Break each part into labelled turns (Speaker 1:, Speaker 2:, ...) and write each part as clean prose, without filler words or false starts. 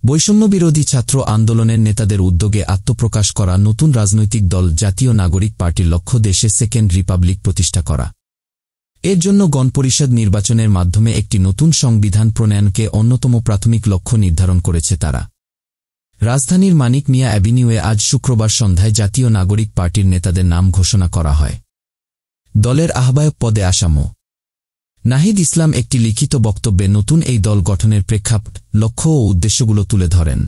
Speaker 1: বৈষম্যবিরোধী ছাত্র আন্দোলনের নেতাদের উদ্যোগে আত্মপ্রকাশ করা নতুন রাজনৈতিক দল জাতীয় নাগরিক পার্টির লক্ষ্য দেশে সেকেন্ড রিপাবলিক প্রতিষ্ঠা করা। এর জন্য গণপরিষদ নির্বাচনের মাধ্যমে একটি নতুন সংবিধান প্রণয়নকে অন্যতম প্রাথমিক লক্ষ্য নির্ধারণ করেছে তারা। রাজধানীর মানিক মিয়া অ্যাভিনিউয়ে আজ শুক্রবার সন্ধ্যায় জাতীয় নাগরিক পার্টির নেতাদের নাম ঘোষণা করা হয়। দলের আহ্বায়ক পদে আসা মো. নাহিদ ইসলাম একটি লিখিত বক্তব্যে নতুন এই দল গঠনের প্রেক্ষাপট, লক্ষ্য ও উদ্দেশ্যগুলো তুলে ধরেন।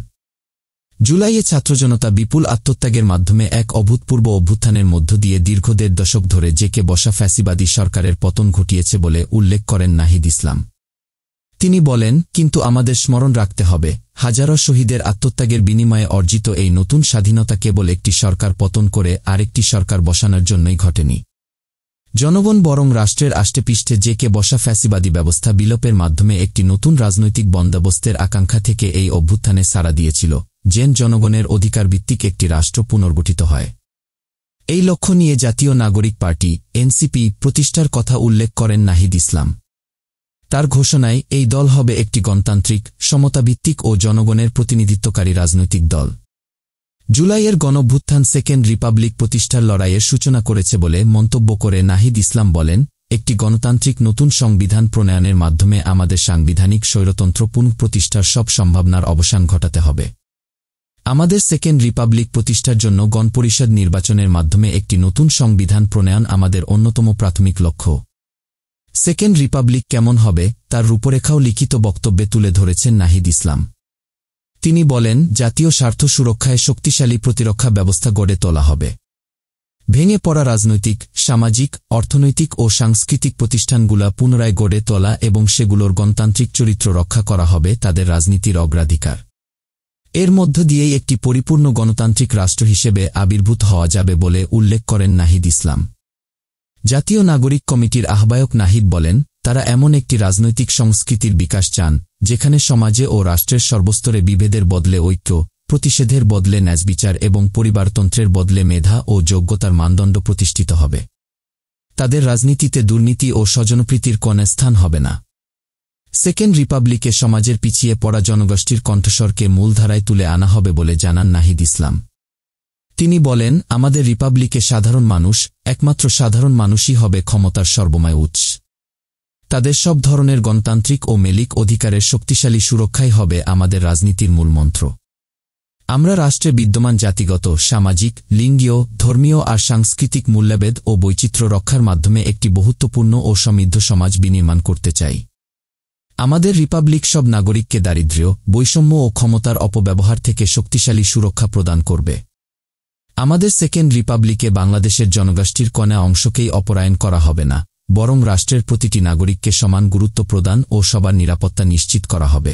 Speaker 1: জুলাইয়ে ছাত্রজনতা বিপুল আত্মত্যাগের মাধ্যমে এক অভূতপূর্ব অভ্যুত্থানের মধ্য দিয়ে দীর্ঘ ১.৫ দশক ধরে জেকে বসা ফ্যাসিবাদী সরকারের পতন ঘটিয়েছে বলে উল্লেখ করেন নাহিদ ইসলাম। তিনি বলেন, কিন্তু আমাদের স্মরণ রাখতে হবে, হাজারো শহীদের আত্মত্যাগের বিনিময়ে অর্জিত এই নতুন স্বাধীনতা কেবল একটি সরকার পতন করে আরেকটি সরকার বসানোর জন্যই ঘটেনি। জনগণ বরং রাষ্ট্রের আষ্টেপৃষ্ঠে জেকে বসা ফ্যাসিবাদী ব্যবস্থা বিলোপের মাধ্যমে একটি নতুন রাজনৈতিক বন্দোবস্তের আকাঙ্ক্ষা থেকে এই অভ্যুত্থানে সাড়া দিয়েছিল, যেন জনগণের অধিকারভিত্তিক একটি রাষ্ট্র পুনর্গঠিত হয়। এই লক্ষ্য নিয়ে জাতীয় নাগরিক পার্টি এনসিপি প্রতিষ্ঠার কথা উল্লেখ করেন নাহিদ ইসলাম। তার ঘোষণায় এই দল হবে একটি গণতান্ত্রিক, সমতাভিত্তিক ও জনগণের প্রতিনিধিত্বকারী রাজনৈতিক দল। জুলাইয়ের গণঅভ্যুত্থান সেকেন্ড রিপাবলিক প্রতিষ্ঠার লড়াইয়ের সূচনা করেছে বলে মন্তব্য করে নাহিদ ইসলাম বলেন, একটি গণতান্ত্রিক নতুন সংবিধান প্রণয়নের মাধ্যমে আমাদের সাংবিধানিক স্বৈরতন্ত্র পুনঃপ্রতিষ্ঠার সব সম্ভাবনার অবসান ঘটাতে হবে। আমাদের সেকেন্ড রিপাবলিক প্রতিষ্ঠার জন্য গণপরিষদ নির্বাচনের মাধ্যমে একটি নতুন সংবিধান প্রণয়ন আমাদের অন্যতম প্রাথমিক লক্ষ্য। সেকেন্ড রিপাবলিক কেমন হবে, তার রূপরেখাও লিখিত বক্তব্যে তুলে ধরেছেন নাহিদ ইসলাম। তিনি বলেন, জাতীয় স্বার্থ সুরক্ষায় শক্তিশালী প্রতিরক্ষা ব্যবস্থা গড়ে তোলা হবে। ভেঙে পড়া রাজনৈতিক, সামাজিক, অর্থনৈতিক ও সাংস্কৃতিক প্রতিষ্ঠানগুলা পুনরায় গড়ে তোলা এবং সেগুলোর গণতান্ত্রিক চরিত্র রক্ষা করা হবে তাদের রাজনীতির অগ্রাধিকার। এর মধ্য দিয়েই একটি পরিপূর্ণ গণতান্ত্রিক রাষ্ট্র হিসেবে আবির্ভূত হওয়া যাবে বলে উল্লেখ করেন নাহিদ ইসলাম। জাতীয় নাগরিক কমিটির আহ্বায়ক নাহিদ বলেন, তারা এমন একটি রাজনৈতিক সংস্কৃতির বিকাশ চান, যেখানে সমাজে ও রাষ্ট্রের সর্বস্তরে বিভেদের বদলে ঐক্য, প্রতিষেধের বদলে ন্যায়বিচার এবং পরিবারতন্ত্রের বদলে মেধা ও যোগ্যতার মানদণ্ড প্রতিষ্ঠিত হবে। তাদের রাজনীতিতে দুর্নীতি ও স্বজনপ্রীতির কোনো স্থান হবে না। সেকেন্ড রিপাবলিকে সমাজের পিছিয়ে পড়া জনগোষ্ঠীর কণ্ঠস্বরকে মূলধারায় তুলে আনা হবে বলে জানান নাহিদ ইসলাম। তিনি বলেন, আমাদের রিপাবলিকে সাধারণ মানুষ, একমাত্র সাধারণ মানুষই হবে ক্ষমতার সর্বময় উৎস। তাদের সব ধরনের গণতান্ত্রিক ও মৌলিক অধিকারের শক্তিশালী সুরক্ষাই হবে আমাদের রাজনীতির মূলমন্ত্র। আমরা রাষ্ট্রে বিদ্যমান জাতিগত, সামাজিক, লিঙ্গীয়, ধর্মীয় আর সাংস্কৃতিক মূল্যবোধ ও বৈচিত্র্য রক্ষার মাধ্যমে একটি বহুত্বপূর্ণ ও সমৃদ্ধ সমাজ বিনির্মাণ করতে চাই। আমাদের রিপাবলিক সব নাগরিককে দারিদ্র্য, বৈষম্য ও ক্ষমতার অপব্যবহার থেকে শক্তিশালী সুরক্ষা প্রদান করবে। আমাদের সেকেন্ড রিপাবলিকে বাংলাদেশের জনগোষ্ঠীর কোনো অংশকেই অপরায়ণ করা হবে না, বরং রাষ্ট্রের প্রতিটি নাগরিককে সমান গুরুত্ব প্রদান ও সবার নিরাপত্তা নিশ্চিত করা হবে।